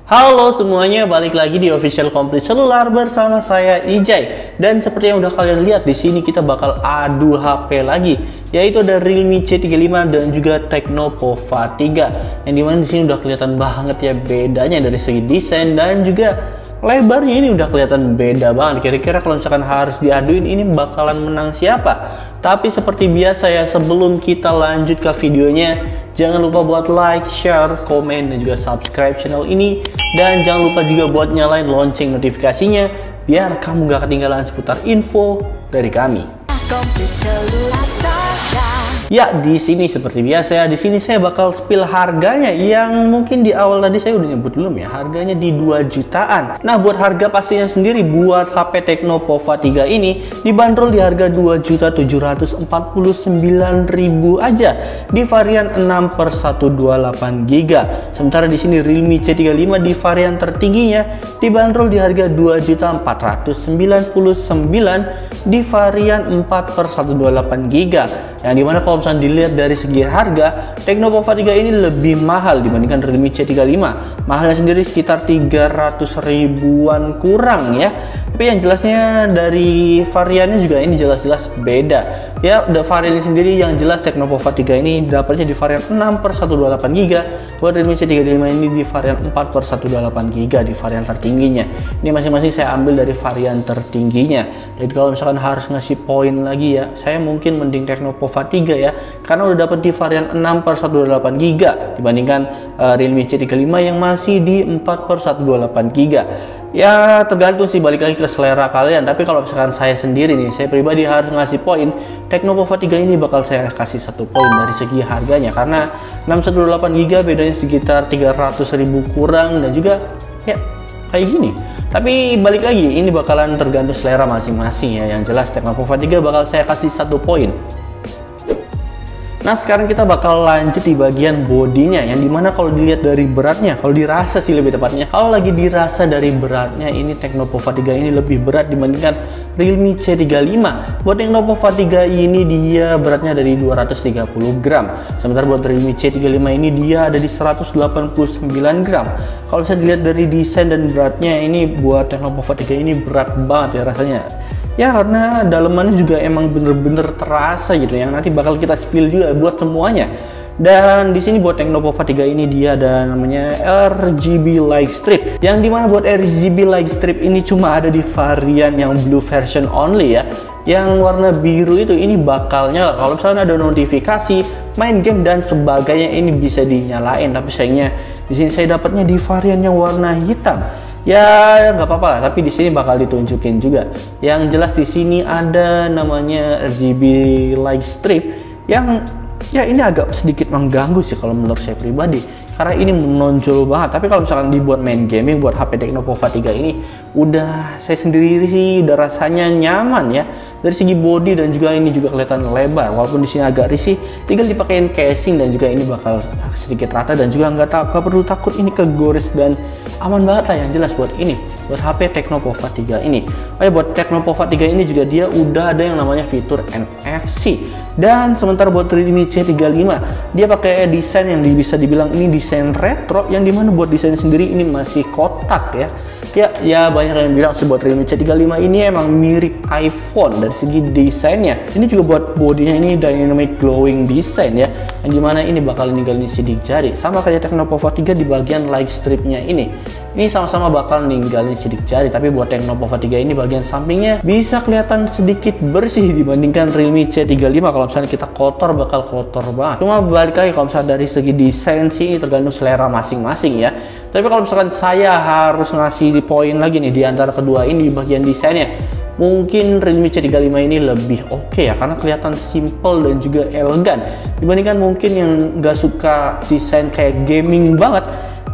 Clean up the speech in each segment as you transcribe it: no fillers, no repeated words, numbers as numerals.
Halo semuanya, balik lagi di Official Komplit Selular bersama saya Ijay. Dan seperti yang udah kalian lihat di sini kita bakal adu HP lagi, yaitu ada Realme C35 dan juga Tecno Pova 3. Yang dimana di sini udah kelihatan banget ya bedanya dari segi desain dan juga lebarnya ini udah kelihatan beda banget. Kira-kira kalau misalkan harus diaduin ini bakalan menang siapa? Tapi seperti biasa ya, sebelum kita lanjut ke videonya, jangan lupa buat like, share, komen, dan juga subscribe channel ini. Dan jangan lupa juga buat nyalain lonceng notifikasinya, biar kamu gak ketinggalan seputar info dari kami. Ya, di sini seperti biasa ya, di sini saya bakal spill harganya yang mungkin di awal tadi saya udah nyebut belum ya, harganya di 2 jutaan. Nah, buat harga pastinya sendiri buat HP Tecno Pova 3 ini dibanderol di harga 2.749.000 aja di varian 6/128GB. Sementara di sini Realme C35 di varian tertingginya dibanderol di harga 2.499.000 di varian 4/128GB. Yang dimana kalau misalnya dilihat dari segi harga, Tecno Pova 3 ini lebih mahal dibandingkan Realme C35. Mahalnya sendiri sekitar 300 ribuan kurang ya. Tapi yang jelasnya dari variannya juga ini jelas-jelas beda. Ya, udah varian sendiri yang jelas Tecno Pova 3 ini dapatnya di varian 6/128GB. Buat Realme C35 ini di varian 4/128GB di varian tertingginya. Ini masing-masing saya ambil dari varian tertingginya. Jadi kalau misalkan harus ngasih poin lagi ya, saya mungkin mending Tecno Pova 3 ya, karena udah dapat di varian 6/128GB dibandingkan Realme C35 yang masih di 4/128GB. Ya tergantung sih, balik lagi ke selera kalian. Tapi kalau misalkan saya sendiri nih, saya pribadi harus ngasih poin, Tecno Pova 3 ini bakal saya kasih 1 poin dari segi harganya, karena 6/128GB bedanya sekitar 300 ribu kurang dan juga ya kayak gini. Tapi balik lagi, ini bakalan tergantung selera masing-masing ya. Yang jelas Tecno Pova 3 bakal saya kasih 1 poin. Nah, sekarang kita bakal lanjut di bagian bodinya, yang dimana kalau dilihat dari beratnya, kalau dirasa sih lebih tepatnya, kalau lagi dirasa dari beratnya, ini Tecno Pova 3 ini lebih berat dibandingkan Realme C35. Buat Tecno Pova 3 ini dia beratnya dari 230 gram, sementara buat Realme C35 ini dia ada di 189 gram. Kalau saya dilihat dari desain dan beratnya, ini buat Tecno Pova 3 ini berat banget ya rasanya. Ya, karena dalemannya juga emang bener-bener terasa gitu, yang nanti bakal kita spill juga buat semuanya. Dan di sini buat Tecno Pova 3 ini dia ada namanya RGB light strip, yang dimana buat RGB light strip ini cuma ada di varian yang blue version only ya. Yang warna biru itu ini bakal nyala kalau misalnya ada notifikasi, main game dan sebagainya, ini bisa dinyalain. Tapi sayangnya di sini saya dapatnya di varian yang warna hitam. Ya nggak apa-apa lah, tapi di sini bakal ditunjukin juga. Yang jelas di sini ada namanya RGB light strip yang ya ini agak sedikit mengganggu sih kalau menurut saya pribadi, karena ini menonjol banget. Tapi kalau misalkan dibuat main gaming buat HP Tecno Pova 3 ini, udah saya sendiri sih udah rasanya nyaman ya. Dari segi body dan juga ini juga kelihatan lebar, walaupun di sini agak risih, tinggal dipakein casing dan juga ini bakal sedikit rata dan juga nggak perlu takut ini kegores dan aman banget lah. Yang jelas buat ini, buat HP Tecno Pova 3 ini. Oh ya, buat Tecno Pova 3 ini juga dia udah ada yang namanya fitur NFC. Dan sementara buat Realme C35 dia pakai desain yang bisa dibilang ini desain retro, yang dimana buat desain sendiri ini masih kotak ya. Ya banyak yang bilang sih buat Realme C35 ini emang mirip iPhone dari segi desainnya. Ini juga buat bodinya ini dynamic glowing design ya, yang dimana ini bakal ninggalin sidik jari, sama kayak Tecno Pova 3 di bagian light stripnya ini sama-sama bakal ninggalin sidik jari. Tapi buat Tecno Pova 3 ini bagian sampingnya bisa kelihatan sedikit bersih dibandingkan Realme C35. Kalau misalnya kita kotor, bakal kotor banget. Cuma balik lagi, kalau misalnya dari segi desain sih ini tergantung selera masing-masing ya. Tapi kalau misalkan saya harus ngasih poin lagi nih di antara kedua ini di bagian desainnya, mungkin Realme C35 ini lebih oke ya, karena kelihatan simple dan juga elegan dibandingkan mungkin yang nggak suka desain kayak gaming banget.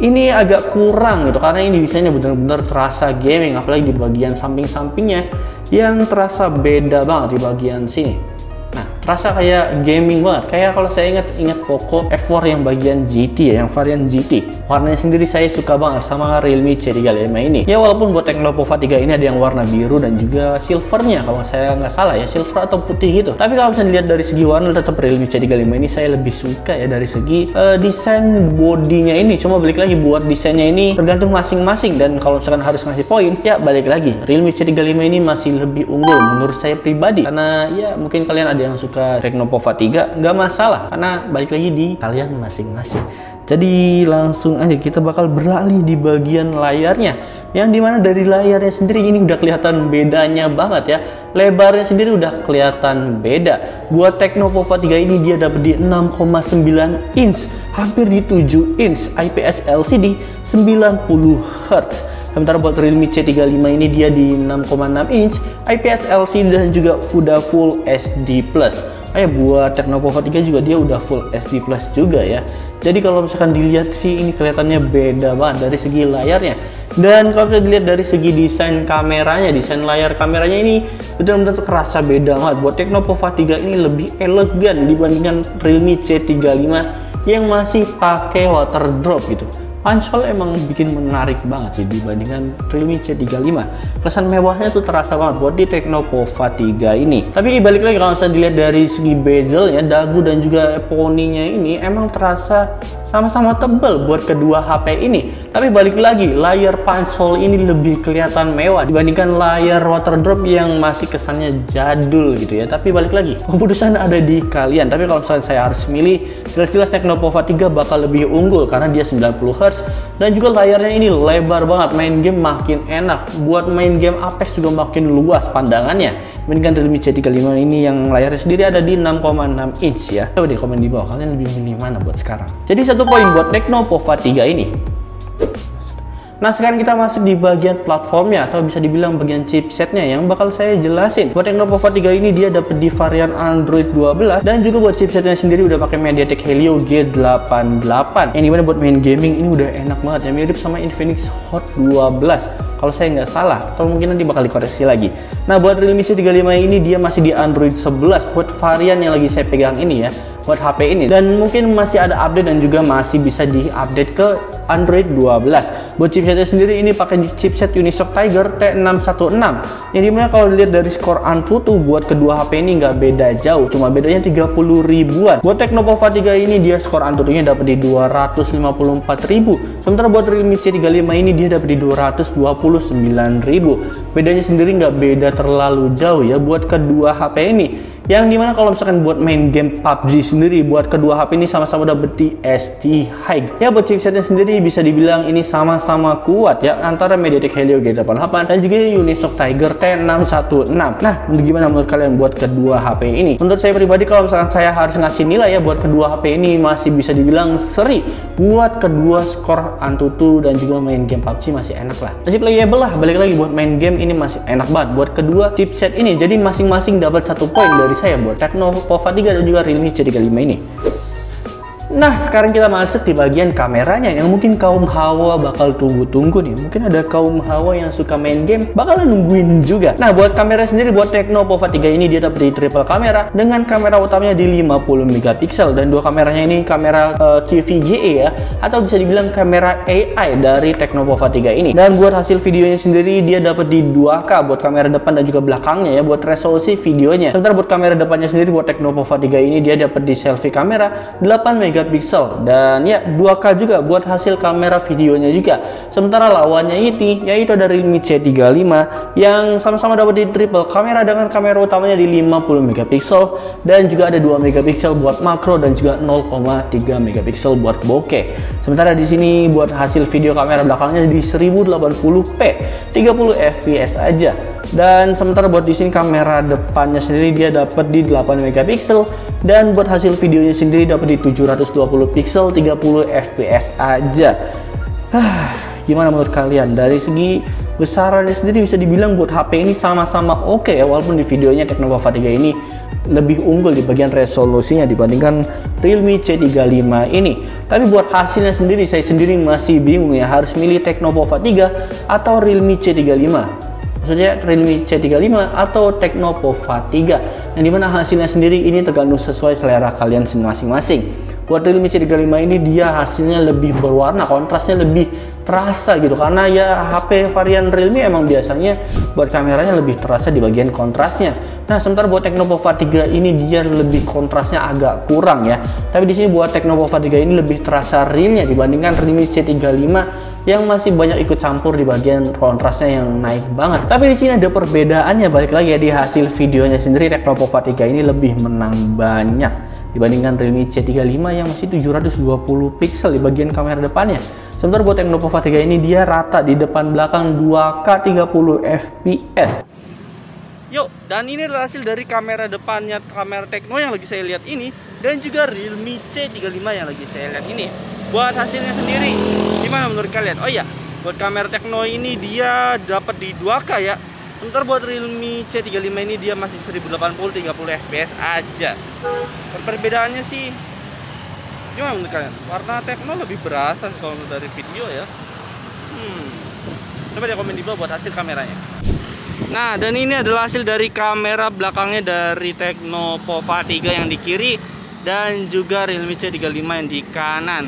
Ini agak kurang gitu, karena ini desainnya bener-bener terasa gaming, apalagi di bagian samping-sampingnya yang terasa beda banget di bagian sini. Nah, terasa kayak gaming banget. Kayak kalau saya ingat Poco F4 yang bagian GT ya, yang varian GT. Warnanya sendiri saya suka banget sama Realme C35 ini. Ya walaupun buat Tecnopova 3 ini ada yang warna biru dan juga silvernya kalau saya nggak salah ya, silver atau putih gitu. Tapi kalau bisa dilihat dari segi warna tetap Realme C35 ini saya lebih suka ya dari segi desain bodinya ini. Cuma balik lagi buat desainnya ini tergantung masing-masing, dan kalau misalkan harus ngasih poin ya balik lagi Realme C35 ini masih lebih unggul menurut saya pribadi. Karena ya mungkin kalian ada yang suka Tecnopova 3, nggak masalah karena balik lagi di kalian masing-masing. Jadi langsung aja kita bakal beralih di bagian layarnya, yang dimana dari layarnya sendiri ini udah kelihatan bedanya banget ya. Lebarnya sendiri udah kelihatan beda. Buat Tecnopova 3 ini dia dapat di 6,9 inch, hampir di 7 inch, IPS LCD 90 Hz. Sementara buat Realme C35 ini dia di 6,6 inch, IPS LCD dan juga udah Full HD+. Buat Tecnopova 3 juga dia udah Full HD+ juga ya. Jadi kalau misalkan dilihat sih ini kelihatannya beda banget dari segi layarnya. Dan kalau bisa dilihat dari segi desain kameranya, desain layar kameranya ini benar-benar kerasa beda banget. Buat Tecnopova 3 ini lebih elegan dibandingkan Realme C35 yang masih pakai water drop gitu. Pancol emang bikin menarik banget sih dibandingkan Realme C35. Kesan mewahnya tuh terasa banget buat di Tecnopova 3 ini. Tapi balik lagi kalau misalnya dilihat dari segi bezel ya, dagu dan juga poninya ini emang terasa sama-sama tebal buat kedua HP ini. Tapi balik lagi, layar pancol ini lebih kelihatan mewah dibandingkan layar water drop yang masih kesannya jadul gitu ya. Tapi balik lagi, keputusan ada di kalian. Tapi kalau misalnya saya harus milih, jelas-jelas Tecnopova 3 bakal lebih unggul karena dia 90 Hz dan juga layarnya ini lebar banget, main game makin enak. Buat main game Apex juga makin luas pandangannya dibandingkan Realme C35 ini yang layarnya sendiri ada di 6,6 inch ya. Coba di komen di bawah kalian lebih milih mana buat sekarang. Jadi 1 poin buat Tecnopova 3 ini. Nah sekarang kita masuk di bagian platformnya atau bisa dibilang bagian chipsetnya yang bakal saya jelasin. Buat Tecnopova 3 ini dia dapat di varian Android 12 dan juga buat chipsetnya sendiri udah pakai MediaTek Helio G88 yang dimana buat main gaming ini udah enak banget ya, mirip sama Infinix Hot 12 kalau saya nggak salah, atau mungkin nanti bakal dikoreksi lagi. Nah buat Realme C35 ini dia masih di Android 11 buat varian yang lagi saya pegang ini ya, buat HP ini, dan mungkin masih ada update dan juga masih bisa di-update ke Android 12. Buat chipsetnya sendiri ini pakai chipset Unisoc Tiger T616 yang dimana kalau dilihat dari skor Antutu buat kedua HP ini nggak beda jauh, cuma bedanya 30 ribuan. Buat Tecnopova 3 ini dia skor Antutunya dapat di 254.000, sementara buat Realme C35 ini dia dapat di 229.000. Bedanya sendiri nggak beda terlalu jauh ya buat kedua HP ini, yang dimana kalau misalkan buat main game PUBG sendiri buat kedua HP ini sama-sama dapet di ST High ya. Buat chipsetnya sendiri bisa dibilang ini sama-sama kuat ya antara MediaTek Helio G88 dan juga Unisoc Tiger T616. Nah gimana menurut kalian buat kedua HP ini? Menurut saya pribadi kalau misalkan saya harus ngasih nilai ya buat kedua HP ini masih bisa dibilang seri. Buat kedua skor Antutu dan juga main game PUBG masih enak lah, masih playable lah. Balik lagi buat main game ini masih enak banget buat kedua chipset ini, jadi masing-masing dapat 1 poin dari saya buat Tecnopova 3 dan juga Realme C35 ini. Nah sekarang kita masuk di bagian kameranya yang mungkin kaum hawa bakal tunggu-tunggu nih. Mungkin ada kaum hawa yang suka main game bakalan nungguin juga. Nah buat kamera sendiri buat Tecnopova 3 ini dia dapat di triple kamera dengan kamera utamanya di 50 megapiksel dan dua kameranya ini kamera QVGA ya, atau bisa dibilang kamera AI dari Tecnopova 3 ini. Dan buat hasil videonya sendiri dia dapat di 2K buat kamera depan dan juga belakangnya ya buat resolusi videonya. Sementara buat kamera depannya sendiri buat Tecnopova 3 ini dia dapat di selfie kamera 8 megapiksel dan ya 2K juga buat hasil kamera videonya juga. Sementara lawannya ini yaitu dari Realme C35 yang sama-sama dapat di triple kamera dengan kamera utamanya di 50 megapiksel dan juga ada 2 megapiksel buat makro dan juga 0,3 megapiksel buat bokeh. Sementara di sini buat hasil video kamera belakangnya di 1080p 30 fps aja. Dan sementara buat di sini kamera depannya sendiri dia dapat di 8 megapiksel dan buat hasil videonya sendiri dapat di 720 pixel 30 fps aja. Gimana menurut kalian? Dari segi besarannya sendiri bisa dibilang buat HP ini sama-sama oke ya, walaupun di videonya Tecnopova 3 ini lebih unggul di bagian resolusinya dibandingkan Realme C35 ini. Tapi buat hasilnya sendiri saya sendiri masih bingung ya, harus milih Tecnopova 3 atau Realme C35. Maksudnya Realme C35 atau Tecnopova 3. yang dimana hasilnya sendiri ini tergantung sesuai selera kalian masing-masing. Buat Realme C35 ini dia hasilnya lebih berwarna, kontrasnya lebih terasa gitu, karena ya HP varian Realme emang biasanya buat kameranya lebih terasa di bagian kontrasnya. Nah, sementara buat Tecnopova 3 ini dia lebih kontrasnya agak kurang ya. Tapi di sini buat Tecnopova 3 ini lebih terasa realnya dibandingkan Realme C35 yang masih banyak ikut campur di bagian kontrasnya yang naik banget. Tapi di sini ada perbedaannya, balik lagi ya, di hasil videonya sendiri Tecnopova 3 ini lebih menang banyak dibandingkan Realme C35 yang masih 720 pixel di bagian kamera depannya. Sementara buat Tecnopova 3 ini dia rata di depan belakang 2K 30 fps. Yuk, dan ini adalah hasil dari kamera depannya kamera Tecno yang lagi saya lihat ini, dan juga Realme C35 yang lagi saya lihat ini. Buat hasilnya sendiri, gimana menurut kalian? Oh iya, buat kamera Tecno ini dia dapat di 2K ya. Sementara buat Realme C35 ini dia masih 1080 30 fps aja. Perbedaannya sih, gimana menurut kalian? Warna Tecno lebih berasa kalau dari video ya. Coba deh komen di bawah buat hasil kameranya. Nah, dan ini adalah hasil dari kamera belakangnya dari Tecnopova 3 yang di kiri dan juga Realme C35 yang di kanan.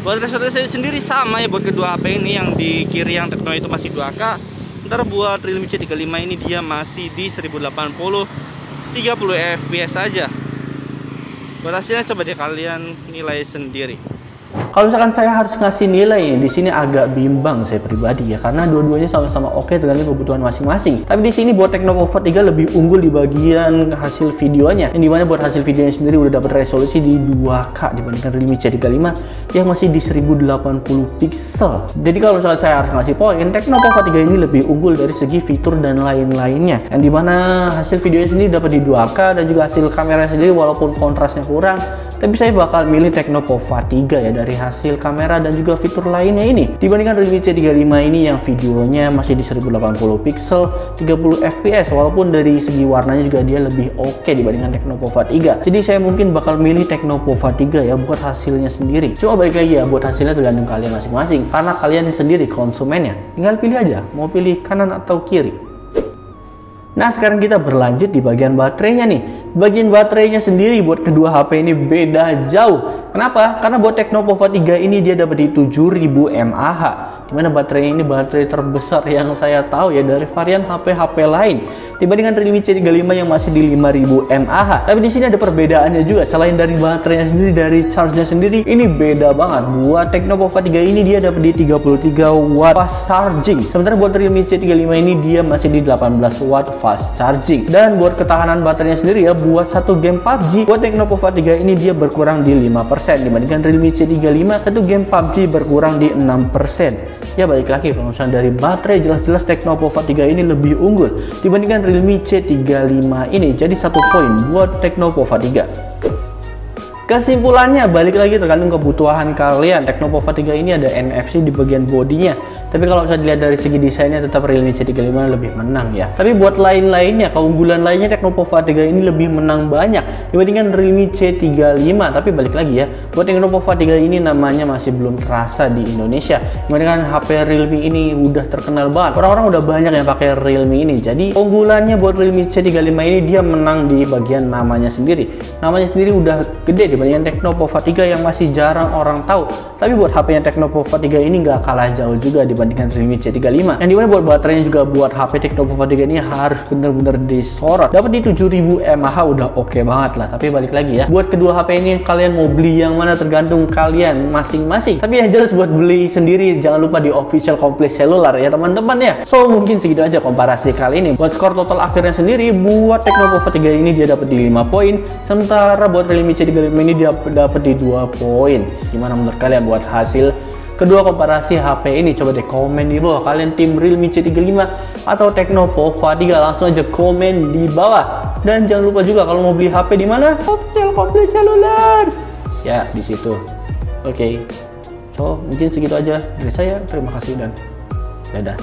Buat resolusi sendiri sama ya buat kedua HP ini, yang di kiri yang Tecno itu masih 2K. Ntar buat Realme C35 ini dia masih di 1080 30 fps aja. Buat hasilnya coba deh kalian nilai sendiri. Kalau misalkan saya harus ngasih nilai di sini agak bimbang saya pribadi ya, karena dua-duanya sama-sama oke tergantung kebutuhan masing-masing. Tapi di sini buat Tecnopova 3 lebih unggul di bagian hasil videonya, yang dimana buat hasil videonya sendiri udah dapat resolusi di 2K dibandingkan Realme C35 yang masih di 1080 pixel. Jadi kalau misalkan saya harus ngasih poin, Tecnopova 3 ini lebih unggul dari segi fitur dan lain-lainnya, yang dimana hasil videonya sendiri dapat di 2K dan juga hasil kamera sendiri walaupun kontrasnya kurang, tapi saya bakal milih Tecnopova 3 ya dari hasil kamera dan juga fitur lainnya ini dibandingkan Realme C35 ini yang videonya masih di 1080 pixel 30 fps, walaupun dari segi warnanya juga dia lebih oke dibandingkan Tecnopova 3. Jadi saya mungkin bakal milih Tecnopova 3 ya buat hasilnya sendiri. Cuma balik lagi ya, buat hasilnya tergantung kalian masing-masing, karena kalian sendiri konsumennya, tinggal pilih aja mau pilih kanan atau kiri. Nah, sekarang kita berlanjut di bagian baterainya nih. Bagian baterainya sendiri buat kedua HP ini beda jauh. Kenapa? Karena buat Tecnopova 3 ini dia dapat di 7000 mAh. Dimana baterainya ini baterai terbesar yang saya tahu ya dari varian HP-HP lain dibandingkan Realme C35 yang masih di 5000 mAh. Tapi di sini ada perbedaannya juga. Selain dari baterainya sendiri, dari charge-nya sendiri ini beda banget. Buat Tecnopova 3 ini dia dapat di 33 watt fast charging. Sementara buat Realme C35 ini dia masih di 18 watt fast charging. Dan buat ketahanan baterainya sendiri ya, buat satu game PUBG buat Tecnopova 3 ini dia berkurang di 5% dibandingkan Realme C35 satu game PUBG berkurang di 6%. Ya balik lagi, kalau misalnya dari baterai jelas-jelas Tecnopova 3 ini lebih unggul dibandingkan Realme C35 ini. Jadi 1 poin buat Tecnopova 3. Kesimpulannya balik lagi tergantung kebutuhan kalian. Tecnopova 3 ini ada NFC di bagian bodinya, tapi kalau bisa dilihat dari segi desainnya tetap Realme C35 lebih menang ya. Tapi buat lain-lainnya, keunggulan lainnya Tecnopova 3 ini lebih menang banyak dibandingkan Realme C35. Tapi balik lagi ya, buat Tecnopova 3 ini namanya masih belum terasa di Indonesia. Dibandingkan HP Realme ini udah terkenal banget, orang-orang udah banyak yang pakai Realme ini. Jadi keunggulannya buat Realme C35 ini dia menang di bagian namanya sendiri. Namanya sendiri udah gede dibandingkan Tecnopova 3 yang masih jarang orang tahu. Tapi buat HP-nya Tecnopova 3 ini nggak kalah jauh juga dibandingkan Realme C35. Yang dimana buat baterainya juga buat HP Tecnopova 3 ini harus bener-bener disorot. Dapat di 7000 mAh udah oke banget lah. Tapi balik lagi ya, buat kedua HP ini kalian mau beli yang mana tergantung kalian masing-masing. Tapi yang jelas buat beli sendiri jangan lupa di official Kompleks Selular ya teman-teman ya. So mungkin segitu aja komparasi kali ini. Buat skor total akhirnya sendiri buat Tecnopova 3 ini dia dapat di 5 poin, sementara buat Realme C35 ini dia dapat di 2 poin. Gimana menurut kalian buat hasil kedua komparasi HP ini? Coba deh komen di bawah, kalian tim Realme C35 atau Tecnopova 3, langsung aja komen di bawah. Dan jangan lupa juga kalau mau beli HP di mana? Official Kompleks Selular. Ya, di situ. Oke. So, mungkin segitu aja dari saya. Terima kasih dan dadah.